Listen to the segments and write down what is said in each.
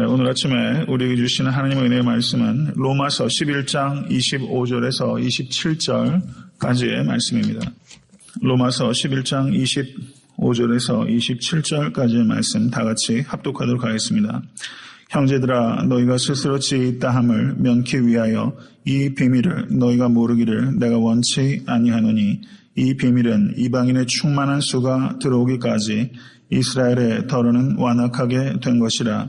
오늘 아침에 우리에게 주시는 하나님의 은혜의 말씀은 로마서 11장 25절에서 27절까지의 말씀입니다. 로마서 11장 25절에서 27절까지의 말씀 다 같이 합독하도록 하겠습니다. 형제들아, 너희가 스스로 지혜있다 함을 면키 위하여 이 비밀을 너희가 모르기를 내가 원치 아니하노니, 이 비밀은 이방인의 충만한 수가 들어오기까지 이스라엘의 더러는 완악하게 된 것이라.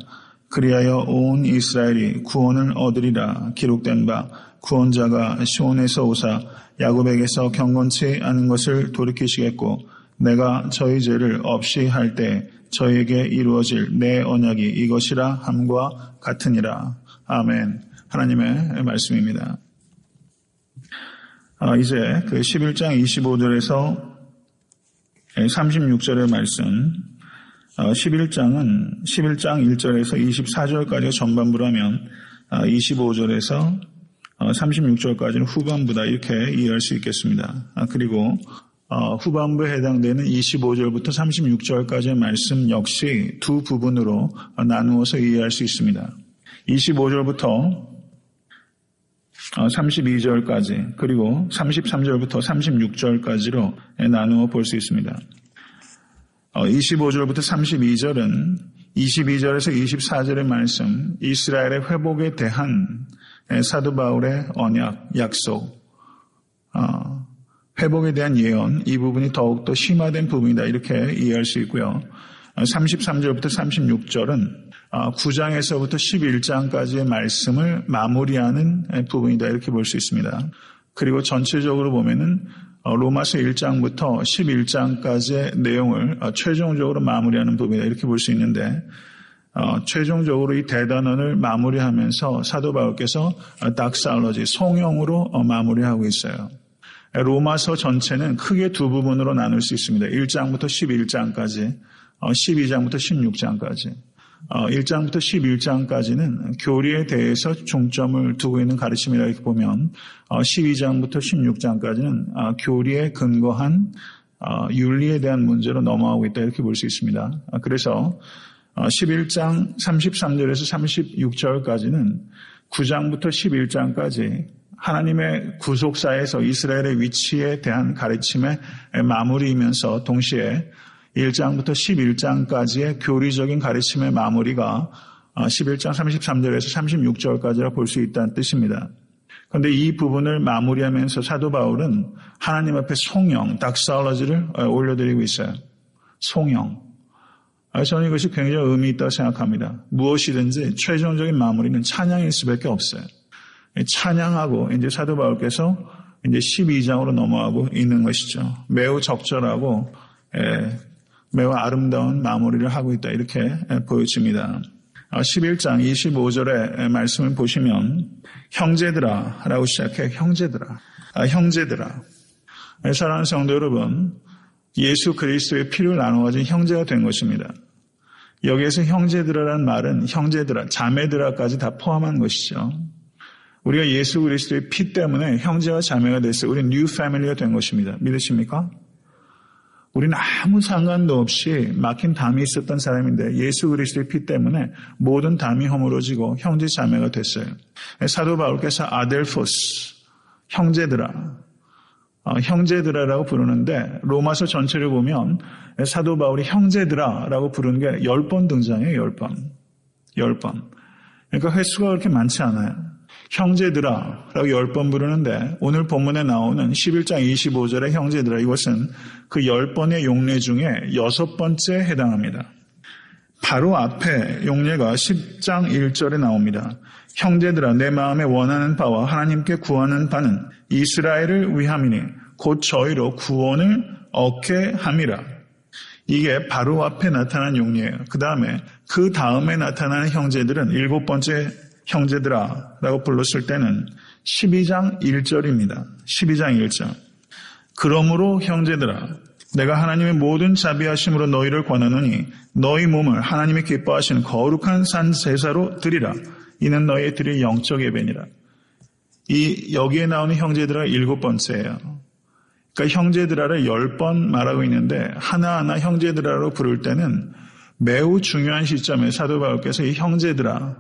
그리하여 온 이스라엘이 구원을 얻으리라. 기록된 바 구원자가 시온에서 오사 야곱에게서 경건치 않은 것을 돌이키시겠고, 내가 저희 죄를 없이 할 때 저희에게 이루어질 내 언약이 이것이라 함과 같으니라. 아멘. 하나님의 말씀입니다. 이제 그 11장 25절에서 36절의 말씀, 11장 1절에서 24절까지가 전반부라면 25절에서 36절까지는 후반부다, 이렇게 이해할 수 있겠습니다. 그리고 후반부에 해당되는 25절부터 36절까지의 말씀 역시 두 부분으로 나누어서 이해할 수 있습니다. 25절부터 32절까지, 그리고 33절부터 36절까지로 나누어 볼 수 있습니다. 25절부터 32절은 22절에서 24절의 말씀, 이스라엘의 회복에 대한 사도 바울의 언약, 약속, 회복에 대한 예언, 이 부분이 더욱더 심화된 부분이다, 이렇게 이해할 수 있고요. 33절부터 36절은 9장에서부터 11장까지의 말씀을 마무리하는 부분이다, 이렇게 볼 수 있습니다. 그리고 전체적으로 보면은 로마서 1장부터 11장까지의 내용을 최종적으로 마무리하는 부분이다, 이렇게 볼 수 있는데, 최종적으로 이 대단원을 마무리하면서 사도 바울께서 닥살러지, 송영으로 마무리하고 있어요. 로마서 전체는 크게 두 부분으로 나눌 수 있습니다. 1장부터 11장까지, 12장부터 16장까지. 1장부터 11장까지는 교리에 대해서 중점을 두고 있는 가르침이라 이렇게 보면, 12장부터 16장까지는 교리에 근거한 윤리에 대한 문제로 넘어가고 있다, 이렇게 볼 수 있습니다. 그래서 11장 33절에서 36절까지는 9장부터 11장까지 하나님의 구속사에서 이스라엘의 위치에 대한 가르침의 마무리이면서 동시에 1장부터 11장까지의 교리적인 가르침의 마무리가 11장 33절에서 36절까지라 볼 수 있다는 뜻입니다. 그런데 이 부분을 마무리하면서 사도 바울은 하나님 앞에 송영, 닥살러지를 올려드리고 있어요. 송영. 저는 이것이 굉장히 의미 있다고 생각합니다. 무엇이든지 최종적인 마무리는 찬양일 수밖에 없어요. 찬양하고 이제 사도 바울께서 이제 12장으로 넘어가고 있는 것이죠. 매우 적절하고 매우 아름다운 마무리를 하고 있다, 이렇게 보여집니다. 11장 25절의 말씀을 보시면 형제들아 라고 시작해. 형제들아. 형제들아. 사랑하는 성도 여러분, 예수 그리스도의 피를 나눠 가진 형제가 된 것입니다. 여기에서 형제들아라는 말은 형제들아, 자매들아까지 다 포함한 것이죠. 우리가 예수 그리스도의 피 때문에 형제와 자매가 됐어요. 우리는 뉴 패밀리가 된 것입니다. 믿으십니까? 우리는 아무 상관도 없이 막힌 담이 있었던 사람인데 예수 그리스도의 피 때문에 모든 담이 허물어지고 형제 자매가 됐어요. 사도 바울께서 아델포스, 형제들아, 형제들아라고 부르는데 로마서 전체를 보면 사도 바울이 형제들아라고 부르는 게 10번 등장해요. 10번. 그러니까 횟수가 그렇게 많지 않아요. 형제들아라고 10번 부르는데 오늘 본문에 나오는 11장 25절의 형제들아, 이것은 그 10번의 용례 중에 6번째에 해당합니다. 바로 앞에 용례가 10장 1절에 나옵니다. 형제들아, 내 마음에 원하는 바와 하나님께 구하는 바는 이스라엘을 위함이니 곧 저희로 구원을 얻게 함이라. 이게 바로 앞에 나타난 용례예요. 그 다음에 나타나는 형제들은 7번째 형제들아 라고 불렀을 때는 12장 1절입니다. 12장 1절. 그러므로 형제들아, 내가 하나님의 모든 자비하심으로 너희를 권하노니 너희 몸을 하나님이 기뻐하시는 거룩한 산 제사로 드리라. 이는 너희의 드릴 영적 예배니라. 여기에 나오는 형제들아 7번째예요. 그러니까 형제들아를 10번 말하고 있는데 하나하나 형제들아로 부를 때는 매우 중요한 시점에 사도 바울께서 이 형제들아,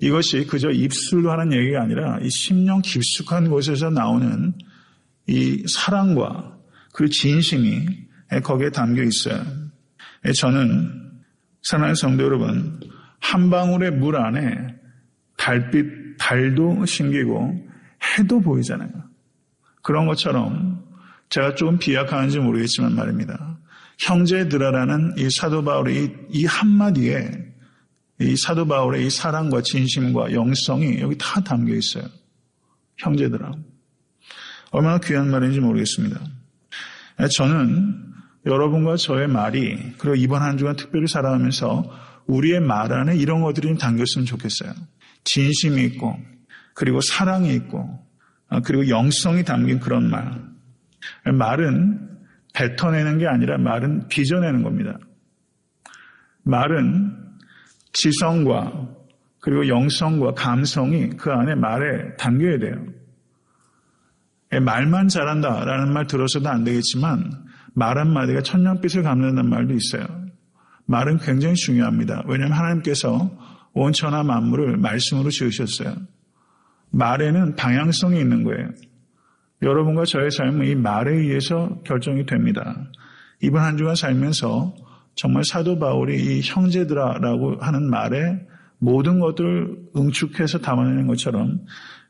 이것이 그저 입술로 하는 얘기가 아니라 이 심령 깊숙한 곳에서 나오는 이 사랑과 그 진심이 거기에 담겨 있어요. 저는 사랑하는 성도 여러분, 한 방울의 물 안에 달도 심기고 해도 보이잖아요. 그런 것처럼 제가 조금 비약하는지 모르겠지만 말입니다. 형제들아라는 이 사도 바울의 이 한마디에 이 사도 바울의 이 사랑과 진심과 영성이 여기 다 담겨 있어요. 형제들아. 얼마나 귀한 말인지 모르겠습니다. 저는 여러분과 저의 말이, 그리고 이번 한 주간 특별히 살아가면서 우리의 말 안에 이런 것들이 좀 담겼으면 좋겠어요. 진심이 있고, 그리고 사랑이 있고, 그리고 영성이 담긴 그런 말. 말은 뱉어내는 게 아니라 말은 빚어내는 겁니다. 말은 지성과 그리고 영성과 감성이 그 안에 말에 담겨야 돼요. 말만 잘한다라는 말 들어서도 안 되겠지만 말 한마디가 천년빛을 갚는다는 말도 있어요. 말은 굉장히 중요합니다. 왜냐하면 하나님께서 온 천하 만물을 말씀으로 지으셨어요. 말에는 방향성이 있는 거예요. 여러분과 저의 삶은 이 말에 의해서 결정이 됩니다. 이번 한 주간 살면서 정말 사도 바울이 이 형제들아라고 하는 말에 모든 것들을 응축해서 담아내는 것처럼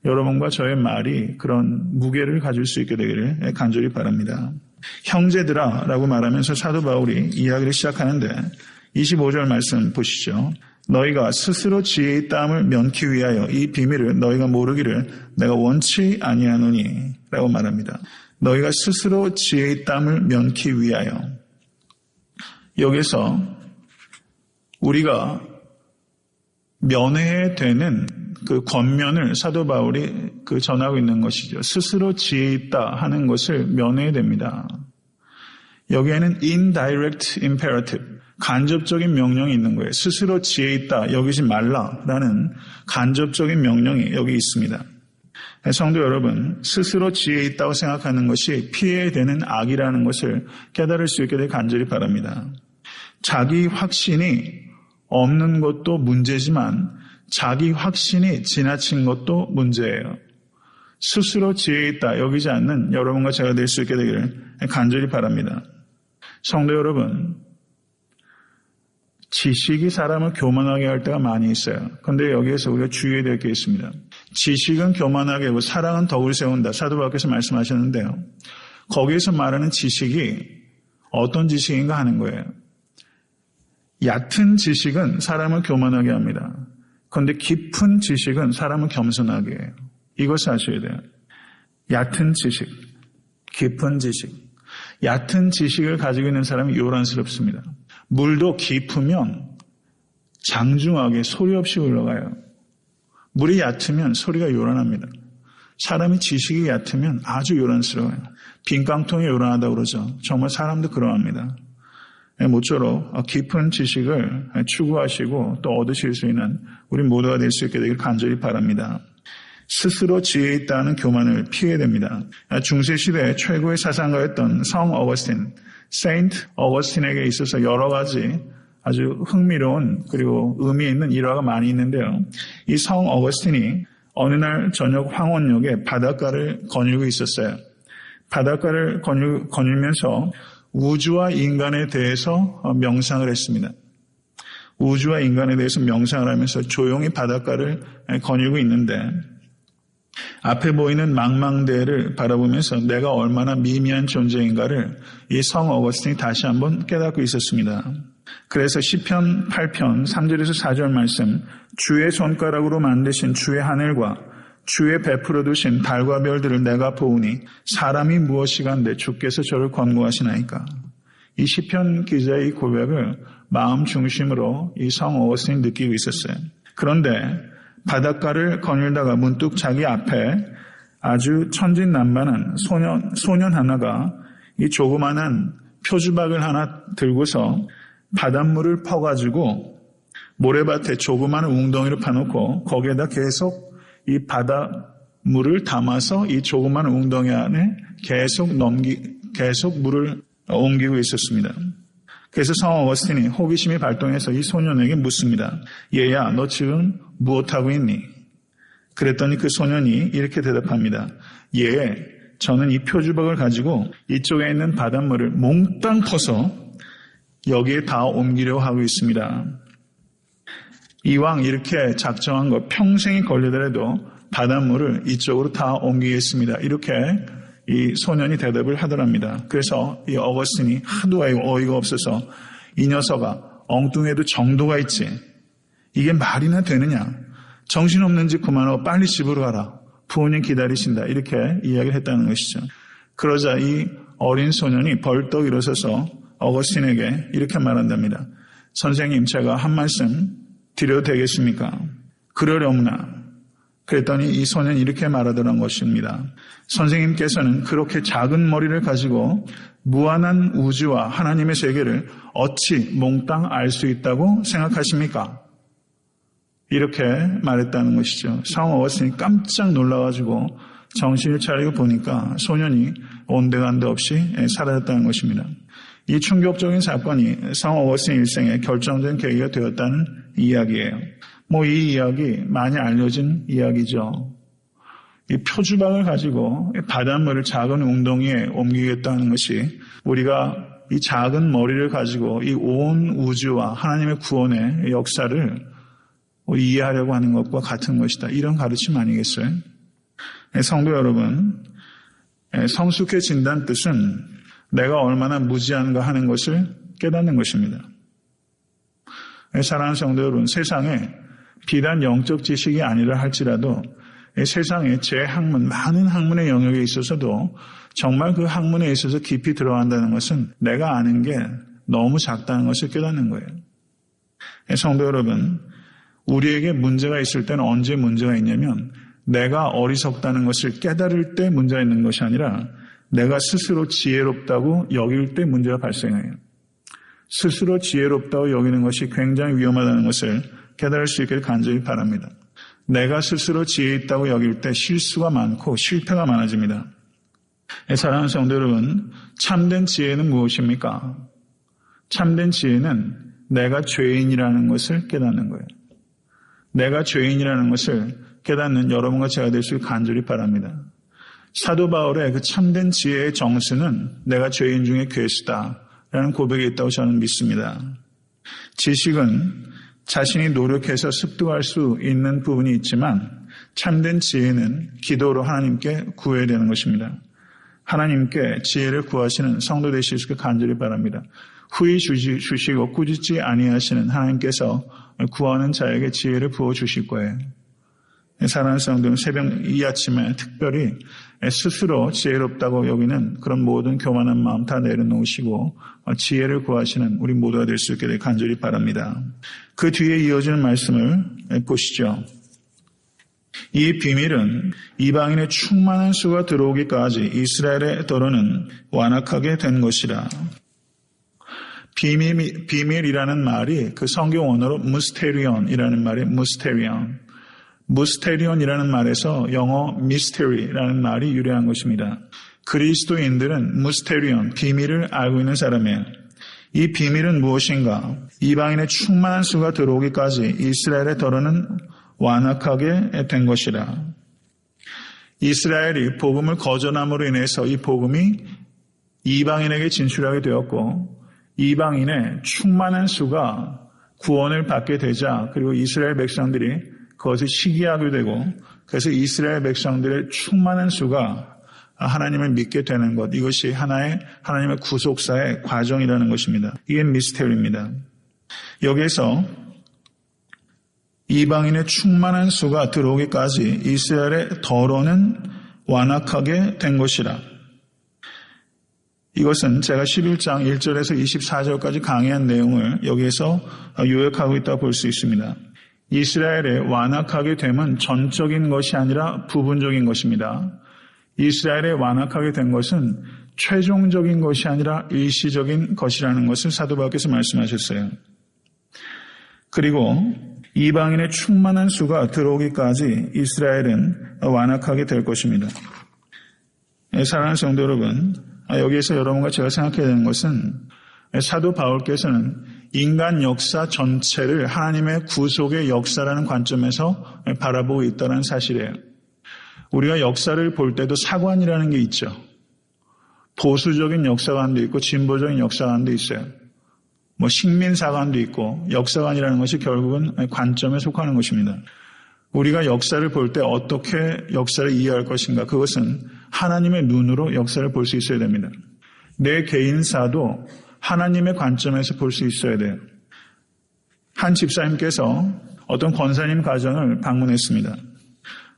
여러분과 저의 말이 그런 무게를 가질 수 있게 되기를 간절히 바랍니다. 형제들아라고 말하면서 사도 바울이 이야기를 시작하는데 25절 말씀 보시죠. 너희가 스스로 지혜의 땀을 면키 위하여 이 비밀을 너희가 모르기를 내가 원치 아니하노니 라고 말합니다. 너희가 스스로 지혜의 땀을 면키 위하여. 여기서 우리가 면회해야 되는 그 권면을 사도 바울이 전하고 있는 것이죠. 스스로 지혜 있다 하는 것을 면해야 됩니다. 여기에는 indirect imperative, 간접적인 명령이 있는 거예요. 스스로 지혜 있다, 여기지 말라라는 간접적인 명령이 여기 있습니다. 성도 여러분, 스스로 지혜 있다고 생각하는 것이 피해야 되는 악이라는 것을 깨달을 수 있게 되길 간절히 바랍니다. 자기 확신이 없는 것도 문제지만 자기 확신이 지나친 것도 문제예요. 스스로 지혜 있다 여기지 않는 여러분과 제가 될 수 있게 되기를 간절히 바랍니다. 성도 여러분, 지식이 사람을 교만하게 할 때가 많이 있어요. 그런데 여기에서 우리가 주의해야 될 게 있습니다. 지식은 교만하게 하고 사랑은 덕을 세운다. 사도 바울께서 말씀하셨는데요. 거기에서 말하는 지식이 어떤 지식인가 하는 거예요. 얕은 지식은 사람을 교만하게 합니다. 그런데 깊은 지식은 사람을 겸손하게 해요. 이것을 아셔야 돼요. 얕은 지식, 깊은 지식. 얕은 지식을 가지고 있는 사람이 요란스럽습니다. 물도 깊으면 장중하게 소리 없이 흘러가요. 물이 얕으면 소리가 요란합니다. 사람이 지식이 얕으면 아주 요란스러워요. 빈 깡통이 요란하다고 그러죠. 정말 사람도 그러합니다. 모쪼록 깊은 지식을 추구하시고 또 얻으실 수 있는 우리 모두가 될 수 있게 되길 간절히 바랍니다. 스스로 지혜 있다는 교만을 피해야 됩니다. 중세시대 최고의 사상가였던 성 어거스틴, 세인트 어거스틴에게 있어서 여러 가지 아주 흥미로운 그리고 의미 있는 일화가 많이 있는데요. 이 성 어거스틴이 어느 날 저녁 황혼역에 바닷가를 거닐고 있었어요. 바닷가를 거닐면서 우주와 인간에 대해서 명상을 했습니다. 우주와 인간에 대해서 명상을 하면서 조용히 바닷가를 거닐고 있는데 앞에 보이는 망망대해를 바라보면서 내가 얼마나 미미한 존재인가를 이 성 어거스틴이 다시 한번 깨닫고 있었습니다. 그래서 시편 8편 3절에서 4절 말씀, 주의 손가락으로 만드신 주의 하늘과 주의 베풀어 두신 달과 별들을 내가 보우니 사람이 무엇이간데 주께서 저를 권고하시나이까. 이 시편 기자의 이 고백을 마음 중심으로 이 성 어거스틴이 느끼고 있었어요. 그런데 바닷가를 거닐다가 문득 자기 앞에 아주 천진난만한 소년 하나가 이 조그마한 표주박을 하나 들고서 바닷물을 퍼가지고 모래밭에 조그마한 웅덩이를 파놓고 거기에다 계속 이 바닷물을 담아서 이 조그마한 웅덩이 안에 계속 물을 옮기고 있었습니다. 그래서 성 어거스틴이 호기심이 발동해서 이 소년에게 묻습니다. 얘야, 너 지금 무엇하고 있니? 그랬더니 그 소년이 이렇게 대답합니다. 예, 저는 이 표주박을 가지고 이쪽에 있는 바닷물을 몽땅 퍼서 여기에 다 옮기려고 하고 있습니다. 이왕 이렇게 작정한 거 평생이 걸리더라도 바닷물을 이쪽으로 다 옮기겠습니다. 이렇게 이 소년이 대답을 하더랍니다. 그래서 이 어거스틴이 하도 어이가 없어서 이 녀석아, 엉뚱해도 정도가 있지. 이게 말이나 되느냐. 정신없는지 그만하고 빨리 집으로 가라. 부모님 기다리신다. 이렇게 이야기를 했다는 것이죠. 그러자 이 어린 소년이 벌떡 일어서서 어거스틴에게 이렇게 말한답니다. 선생님, 제가 한 말씀 드려도 되겠습니까? 그러려무나. 그랬더니 이 소년이 이렇게 말하더란 것입니다. 선생님께서는 그렇게 작은 머리를 가지고 무한한 우주와 하나님의 세계를 어찌 몽땅 알 수 있다고 생각하십니까? 이렇게 말했다는 것이죠. 성 어거스틴이 깜짝 놀라가지고 정신을 차리고 보니까 소년이 온데간데 없이 사라졌다는 것입니다. 이 충격적인 사건이 성 어거스틴 일생의 결정적인 계기가 되었다는 이야기예요. 이 이야기 많이 알려진 이야기죠. 이 표주박을 가지고 바닷물을 작은 웅덩이에 옮기겠다는 것이 우리가 이 작은 머리를 가지고 이 온 우주와 하나님의 구원의 역사를 이해하려고 하는 것과 같은 것이다. 이런 가르침 아니겠어요? 성도 여러분, 성숙해진다는 뜻은 내가 얼마나 무지한가 하는 것을 깨닫는 것입니다. 사랑하는 성도 여러분, 세상에 비단 영적 지식이 아니라 할지라도 세상에 제 학문, 많은 학문의 영역에 있어서도 정말 그 학문에 있어서 깊이 들어간다는 것은 내가 아는 게 너무 작다는 것을 깨닫는 거예요. 성도 여러분, 우리에게 문제가 있을 때는 언제 문제가 있냐면 내가 어리석다는 것을 깨달을 때 문제가 있는 것이 아니라 내가 스스로 지혜롭다고 여길 때 문제가 발생해요. 스스로 지혜롭다고 여기는 것이 굉장히 위험하다는 것을 깨달을 수 있기를 간절히 바랍니다. 내가 스스로 지혜 있다고 여길 때 실수가 많고 실패가 많아집니다. 사랑하는 성도 여러분, 참된 지혜는 무엇입니까? 참된 지혜는 내가 죄인이라는 것을 깨닫는 거예요. 내가 죄인이라는 것을 깨닫는 여러분과 제가 될 수 있기를 간절히 바랍니다. 사도 바울의 그 참된 지혜의 정수는 내가 죄인 중에 괴수다라는 고백이 있다고 저는 믿습니다. 지식은 자신이 노력해서 습득할 수 있는 부분이 있지만 참된 지혜는 기도로 하나님께 구해야 되는 것입니다. 하나님께 지혜를 구하시는 성도 되실 수 있기를 간절히 바랍니다. 후히 주시고 꾸짖지 아니하시는 하나님께서 구하는 자에게 지혜를 부어주실 거예요. 사랑하는 성도는 새벽 이 아침에 특별히 스스로 지혜롭다고 여기는 그런 모든 교만한 마음 다 내려놓으시고 지혜를 구하시는 우리 모두가 될 수 있게 되길 간절히 바랍니다. 그 뒤에 이어지는 말씀을 보시죠. 이 비밀은 이방인의 충만한 수가 들어오기까지 이스라엘의 더러는 완악하게 된 것이라. 비밀이라는 말이 그 성경 원어로 무스테리온이라는 말이 무스테리온이라는 말에서 영어 미스테리라는 말이 유래한 것입니다. 그리스도인들은 무스테리온, 비밀을 알고 있는 사람이에요. 이 비밀은 무엇인가? 이방인의 충만한 수가 들어오기까지 이스라엘의 더러는 완악하게 된 것이라. 이스라엘이 복음을 거절함으로 인해서 이 복음이 이방인에게 진출하게 되었고 이방인의 충만한 수가 구원을 받게 되자 그리고 이스라엘 백성들이 그것을 시기하게 되고 그래서 이스라엘 백성들의 충만한 수가 하나님을 믿게 되는 것, 이것이 하나님의 구속사의 과정이라는 것입니다. 이게 미스테리입니다. 여기에서 이방인의 충만한 수가 들어오기까지 이스라엘의 더러는 완악하게 된 것이라. 이것은 제가 11장 1절에서 24절까지 강의한 내용을 여기에서 요약하고 있다고 볼 수 있습니다. 이스라엘의 완악하게 됨은 전적인 것이 아니라 부분적인 것입니다. 이스라엘의 완악하게 된 것은 최종적인 것이 아니라 일시적인 것이라는 것을 사도 바울께서 말씀하셨어요. 그리고 이방인의 충만한 수가 들어오기까지 이스라엘은 완악하게 될 것입니다. 사랑하는 성도 여러분, 여기에서 여러분과 제가 생각해야 되는 것은 사도 바울께서는 인간 역사 전체를 하나님의 구속의 역사라는 관점에서 바라보고 있다는 사실이에요. 우리가 역사를 볼 때도 사관이라는 게 있죠. 보수적인 역사관도 있고 진보적인 역사관도 있어요. 식민사관도 있고 역사관이라는 것이 결국은 관점에 속하는 것입니다. 우리가 역사를 볼 때 어떻게 역사를 이해할 것인가, 그것은 하나님의 눈으로 역사를 볼 수 있어야 됩니다. 내 개인사도 하나님의 관점에서 볼 수 있어야 돼요. 한 집사님께서 어떤 권사님 가정을 방문했습니다.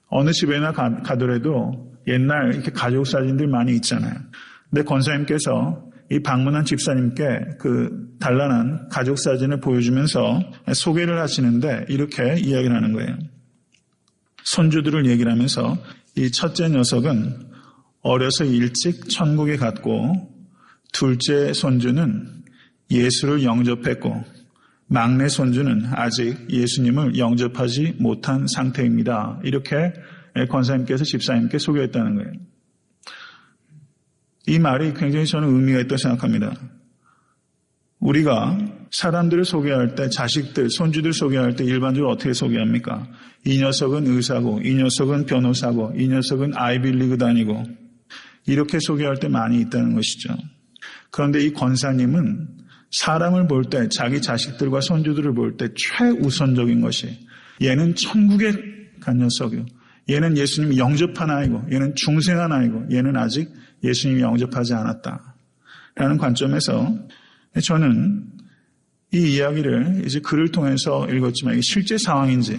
어느 집에나 가더라도 옛날 이렇게 가족 사진들 많이 있잖아요. 근데 권사님께서 이 방문한 집사님께 그 단란한 가족 사진을 보여주면서 소개를 하시는데 이렇게 이야기를 하는 거예요. 손주들을 얘기를 하면서 이 첫째 녀석은 어려서 일찍 천국에 갔고, 둘째 손주는 예수를 영접했고, 막내 손주는 아직 예수님을 영접하지 못한 상태입니다. 이렇게 권사님께서 집사님께 소개했다는 거예요. 이 말이 굉장히 저는 의미가 있다고 생각합니다. 우리가 사람들을 소개할 때, 자식들, 손주들 소개할 때 일반적으로 어떻게 소개합니까? 이 녀석은 의사고, 이 녀석은 변호사고, 이 녀석은 아이빌리그 다니고, 이렇게 소개할 때 많이 있다는 것이죠. 그런데 이 권사님은 사람을 볼 때, 자기 자식들과 손주들을 볼 때 최우선적인 것이, 얘는 천국에 간 녀석이고, 얘는 예수님이 영접한 아이고, 얘는 중생한 아이고, 얘는 아직 예수님이 영접하지 않았다 라는 관점에서 저는 이 이야기를 이제 글을 통해서 읽었지만 이게 실제 상황인지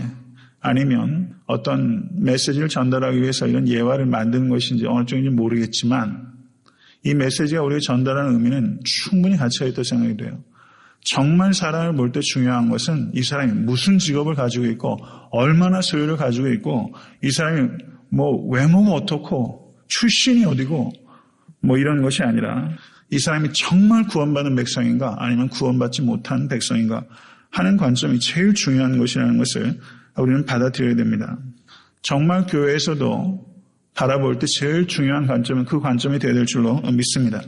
아니면 어떤 메시지를 전달하기 위해서 이런 예화를 만드는 것인지 어느 쪽인지 모르겠지만, 이 메시지가 우리가 전달하는 의미는 충분히 가치가 있다고 생각이 돼요. 정말 사람을 볼 때 중요한 것은 이 사람이 무슨 직업을 가지고 있고 얼마나 소유를 가지고 있고, 이 사람이 외모가 어떻고 출신이 어디고 이런 것이 아니라 이 사람이 정말 구원받은 백성인가 아니면 구원받지 못한 백성인가 하는 관점이 제일 중요한 것이라는 것을 우리는 받아들여야 됩니다. 정말 교회에서도 바라볼 때 제일 중요한 관점은 그 관점이 되어야 될 줄로 믿습니다.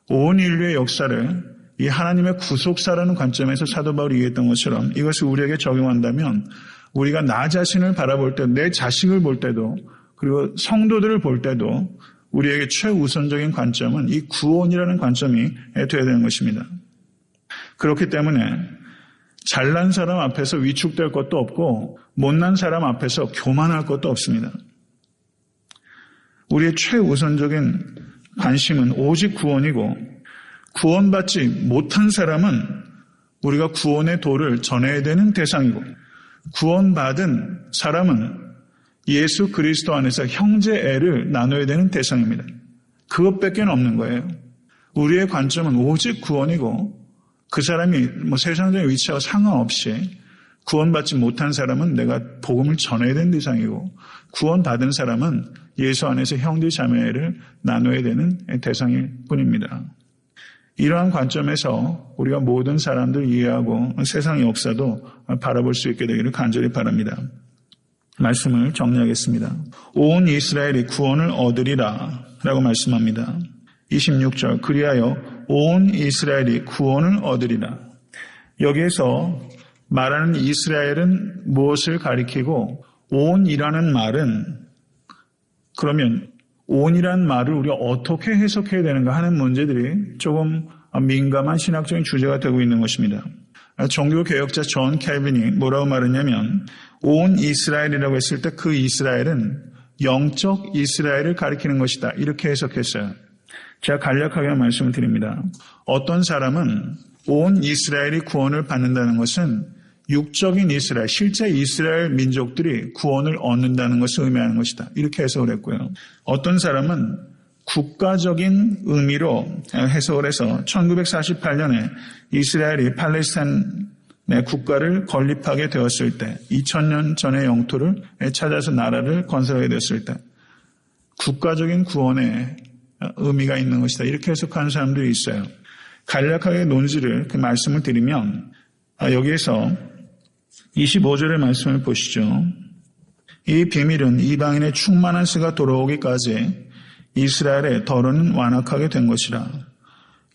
온 인류의 역사를 이 하나님의 구속사라는 관점에서 사도 바울이 얘기했던 것처럼 이것을 우리에게 적용한다면 우리가 나 자신을 바라볼 때, 내 자식을 볼 때도, 그리고 성도들을 볼 때도 우리에게 최우선적인 관점은 이 구원이라는 관점이 되어야 되는 것입니다. 그렇기 때문에 잘난 사람 앞에서 위축될 것도 없고 못난 사람 앞에서 교만할 것도 없습니다. 우리의 최우선적인 관심은 오직 구원이고, 구원받지 못한 사람은 우리가 구원의 도를 전해야 되는 대상이고, 구원받은 사람은 예수 그리스도 안에서 형제애를 나눠야 되는 대상입니다. 그것밖에 없는 거예요. 우리의 관점은 오직 구원이고, 그 사람이 세상적인 위치와 상관없이 구원받지 못한 사람은 내가 복음을 전해야 되는 대상이고, 구원받은 사람은 예수 안에서 형제 자매를 나눠야 되는 대상일 뿐입니다. 이러한 관점에서 우리가 모든 사람들 이해하고 세상의 역사도 바라볼 수 있게 되기를 간절히 바랍니다. 말씀을 정리하겠습니다. 온 이스라엘이 구원을 얻으리라 라고 말씀합니다. 26절, 그리하여 온 이스라엘이 구원을 얻으리라. 여기에서 말하는 이스라엘은 무엇을 가리키고, 온이라는 말은, 그러면 온이라는 말을 우리가 어떻게 해석해야 되는가 하는 문제들이 조금 민감한 신학적인 주제가 되고 있는 것입니다. 종교개혁자 존 캘빈이 뭐라고 말했냐면, 온 이스라엘이라고 했을 때 그 이스라엘은 영적 이스라엘을 가리키는 것이다, 이렇게 해석했어요. 제가 간략하게 말씀을 드립니다. 어떤 사람은 온 이스라엘이 구원을 받는다는 것은 육적인 이스라엘, 실제 이스라엘 민족들이 구원을 얻는다는 것을 의미하는 것이다, 이렇게 해석을 했고요. 어떤 사람은 국가적인 의미로 해석을 해서 1948년에 이스라엘이 팔레스타인의 국가를 건립하게 되었을 때, 2000년 전의 영토를 찾아서 나라를 건설하게 되었을 때 국가적인 구원의 의미가 있는 것이다, 이렇게 해석하는 사람들이 있어요. 간략하게 논지를, 그 말씀을 드리면, 여기에서 25절의 말씀을 보시죠. 이 비밀은 이방인의 충만한 씨가 돌아오기까지 이스라엘의 덫은 완악하게 된 것이라.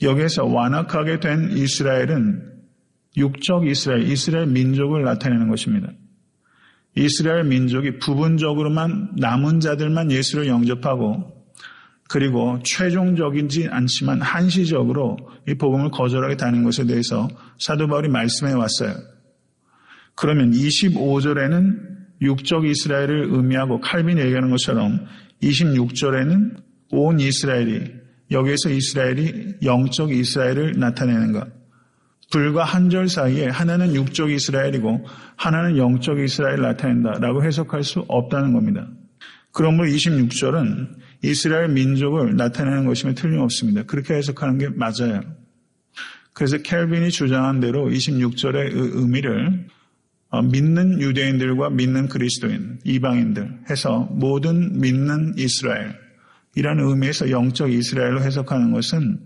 여기에서 완악하게 된 이스라엘은 육적 이스라엘 민족을 나타내는 것입니다. 이스라엘 민족이 부분적으로만 남은 자들만 예수를 영접하고 그리고 최종적이지 않지만 한시적으로 이 복음을 거절하게 되는 것에 대해서 사도 바울이 말씀해 왔어요. 그러면 25절에는 육적 이스라엘을 의미하고 칼빈이 얘기하는 것처럼 26절에는 온 이스라엘이 여기에서 이스라엘이 영적 이스라엘을 나타내는 것. 불과 한 절 사이에 하나는 육적 이스라엘이고 하나는 영적 이스라엘을 나타낸다라고 해석할 수 없다는 겁니다. 그러므로 26절은 이스라엘 민족을 나타내는 것이면 틀림없습니다. 그렇게 해석하는 게 맞아요. 그래서 켈빈이 주장한 대로 26절의 의미를 믿는 유대인들과 믿는 그리스도인, 이방인들 해서 모든 믿는 이스라엘 이라는 의미에서 영적 이스라엘로 해석하는 것은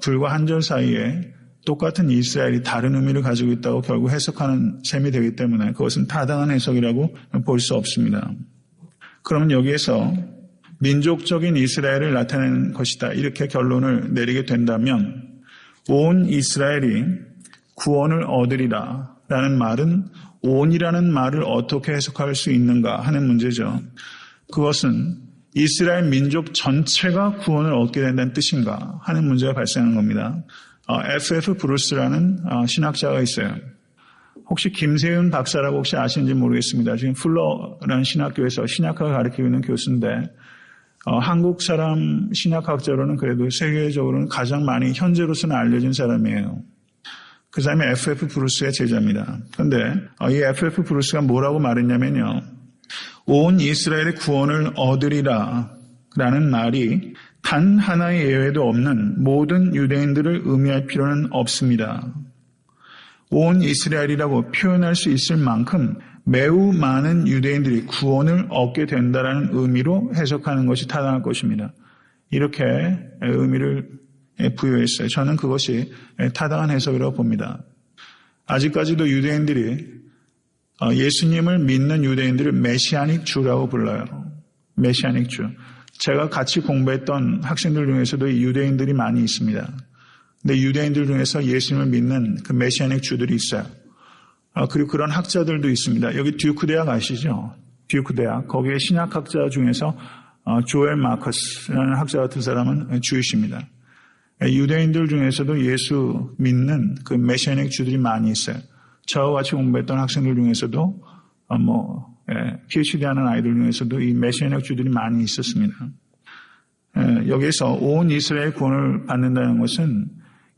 불과 한 절 사이에 똑같은 이스라엘이 다른 의미를 가지고 있다고 결국 해석하는 셈이 되기 때문에 그것은 타당한 해석이라고 볼 수 없습니다. 그러면 여기에서 민족적인 이스라엘을 나타내는 것이다. 이렇게 결론을 내리게 된다면 온 이스라엘이 구원을 얻으리라 라는 말은 온이라는 말을 어떻게 해석할 수 있는가 하는 문제죠. 그것은 이스라엘 민족 전체가 구원을 얻게 된다는 뜻인가 하는 문제가 발생하는 겁니다. F.F. 브루스라는 신학자가 있어요. 혹시 김세윤 박사라고 혹시 아시는지 모르겠습니다. 지금 풀러라는 신학교에서 신학학을 가르치고 있는 교수인데 한국 사람 신학학자로는 그래도 세계적으로는 가장 많이 현재로서는 알려진 사람이에요. 그 사람이 F.F. 브루스의 제자입니다. 그런데 이 F.F. 브루스가 뭐라고 말했냐면요. 온 이스라엘의 구원을 얻으리라 라는 말이 단 하나의 예외도 없는 모든 유대인들을 의미할 필요는 없습니다. 온 이스라엘이라고 표현할 수 있을 만큼 매우 많은 유대인들이 구원을 얻게 된다는 의미로 해석하는 것이 타당할 것입니다. 이렇게 의미를 부여했어요. 저는 그것이 타당한 해석이라고 봅니다. 아직까지도 유대인들이 예수님을 믿는 유대인들을 메시아닉 주라고 불러요. 메시아닉 주. 제가 같이 공부했던 학생들 중에서도 유대인들이 많이 있습니다. 근데 유대인들 중에서 예수님을 믿는 그 메시아닉 주들이 있어요. 그리고 그런 학자들도 있습니다. 여기 듀크 대학 아시죠? 듀크 대학. 거기에 신학학자 중에서 조엘 마커스라는 학자 같은 사람은 주이십니다. 유대인들 중에서도 예수 믿는 그 메시아닉 주들이 많이 있어요. 저와 같이 공부했던 학생들 중에서도 PhD 하는 아이들 중에서도 이 메시아닉 주들이 많이 있었습니다. 여기에서 온 이스라엘 구원을 받는다는 것은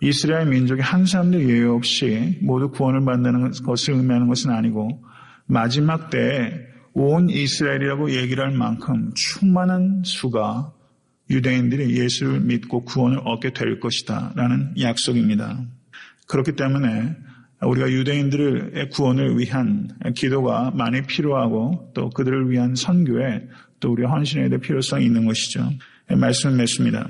이스라엘 민족의 한 사람도 예외 없이 모두 구원을 받는다는 것을 의미하는 것은 아니고 마지막 때에 온 이스라엘이라고 얘기를 할 만큼 충만한 수가 유대인들이 예수를 믿고 구원을 얻게 될 것이다 라는 약속입니다. 그렇기 때문에 우리가 유대인들의 구원을 위한 기도가 많이 필요하고 또 그들을 위한 선교에 또 우리가 헌신해야 될 필요성이 있는 것이죠. 말씀을 맺습니다.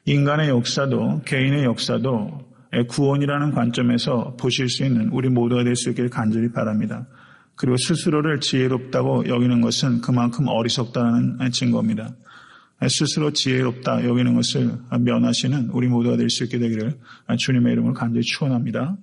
인간의 역사도 개인의 역사도 구원이라는 관점에서 보실 수 있는 우리 모두가 될 수 있기를 간절히 바랍니다. 그리고 스스로를 지혜롭다고 여기는 것은 그만큼 어리석다는 증거입니다. 스스로 지혜롭다 여기는 것을 면하시는 우리 모두가 될 수 있게 되기를 주님의 이름으로 간절히 축원합니다.